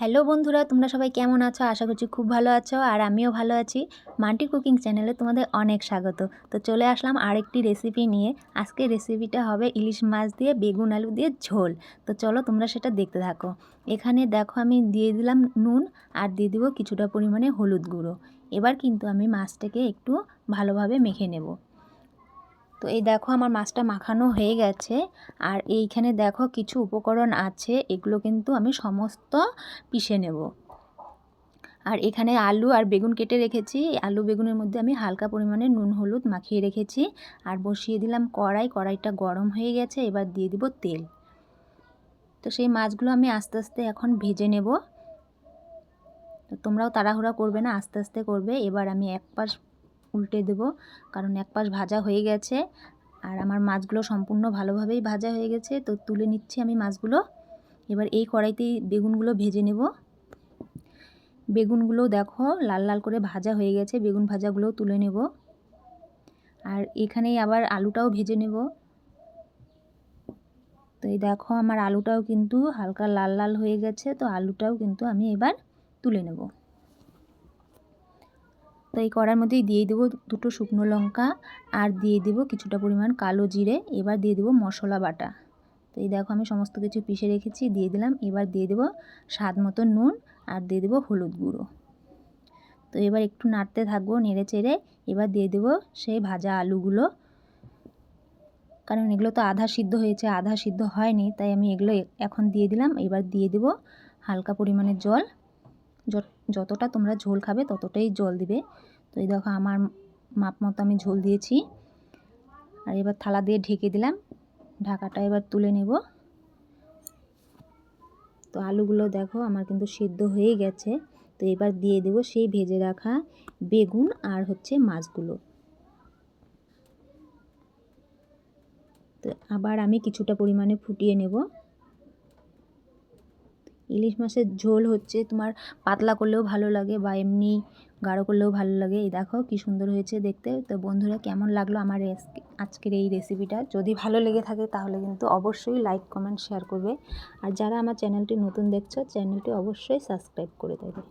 Hello বন্ধুরা, তোমরা সবাই কেমন আছো? আশা করছি খুব ভালো আছো আর আমিও ভালো আছি। মান্টি কুকিং চ্যানেলে তোমাদের অনেক স্বাগত। তো চলে আসলাম আরেকটি রেসিপি নিয়ে। আজকের রেসিপিটা হবে ইলিশ মাছ দিয়ে বেগুন আলু দিয়ে ঝোল। তো চলো তোমরা সেটা দেখতে থাকো। এখানে দেখো আমি দিয়ে দিলাম নুন আর দিয়ে দিব কিছুটা পরিমাণে হলুদ গুঁড়ো। এবার কিন্তু আমি মাছটাকে একটু ভালোভাবে মেখে নেব। তো এই দেখো আমার মাছটা মাখানো হয়ে গেছে। আর এইখানে দেখো কিছু উপকরণ আছে, এগুলো কিন্তু আমি সমস্ত পিষে নেব। আর এখানে আলু আর বেগুন কেটে রেখেছি। আলু বেগুনের মধ্যে আমি হালকা পরিমাণে নুন হলুদ মাখিয়ে রেখেছি। আর বসিয়ে দিলাম কড়াইটা গরম হয়ে গেছে। এবার দিয়ে দিব তেল। তো সেই মাছগুলো আমি আস্তে আস্তে এখন ভেজে নেব। তো তোমরাও তাড়াহুড়া করবে না, আস্তে আস্তে করবে। এবার আমি এক পাশ উল্টে দেব, কারণ এক পাশ ভাজা হয়ে গেছে। আর আমার মাছগুলো সম্পূর্ণ ভালোভাবেই ভাজা হয়ে গেছে। তো তুলে নিচ্ছি আমি মাছগুলো। এবার এই কড়াইতেই বেগুনগুলো ভেজে নেব। বেগুনগুলো দেখো লাল লাল করে ভাজা হয়ে গেছে। বেগুন ভাজাগুলো তুলে নেব। আর এখানেই আবার আলুটাও ভেজে নেব। তো এই দেখো আমার আলুটাও কিন্তু হালকা লাল লাল হয়ে গেছে। তো আলুটাও কিন্তু আমি এবার তুলে নেব। তো এই কড়ার মধ্যেই দিয়ে দেবো দুটো শুকনো লঙ্কা আর দিয়ে দেবো কিছুটা পরিমাণ কালো জিরে। এবার দিয়ে দেবো মশলা বাটা। তো এই দেখো আমি সমস্ত কিছু পিষে রেখেছি, দিয়ে দিলাম। এবার দিয়ে দেবো স্বাদ মতো নুন আর দিয়ে দেবো হলুদ গুঁড়ো। তো এবার একটু নাড়তে থাকবো নেড়ে চেড়ে। এবার দিয়ে দেবো সেই ভাজা আলুগুলো, কারণ এগুলো তো আধা সিদ্ধ হয়েছে আধা সিদ্ধ হয়নি, তাই আমি এগুলো এখন দিয়ে দিলাম। এবার দিয়ে দেবো হালকা পরিমাণে জল। যতটা তোমরা ঝোল খাবে ততটাই জল দিবে। তো এই দেখো আমার মাপ মতো আমি ঝোল দিয়েছি। আর এবার থালা দিয়ে ঢেকে দিলাম। ঢাকাটা এবার তুলে নেব। তো আলুগুলো দেখো আমার কিন্তু সিদ্ধ হয়ে গেছে। তো এবার দিয়ে দেব সেই ভেজে রাখা বেগুন আর মাছগুলো। তো আবার আমি কিছুটা পরিমাণে ফুটিয়ে নেব। ইলিশ মাছের ঝোল তোমার পাতলা করলেও ভালো লাগে বা এমনি গাঢ় করলেও ভালো লাগে। এই দেখো কি সুন্দর হয়েছে দেখতে। তো বন্ধুরা, কেমন লাগলো আমার আজকের এই রেসিপিটা? যদি ভালো লেগে থাকে তাহলে কিন্তু অবশ্যই লাইক কমেন্ট শেয়ার করবে। আর যারা আমার চ্যানেলটি নতুন দেখছো, চ্যানেলটি অবশ্যই সাবস্ক্রাইব করে দেবে।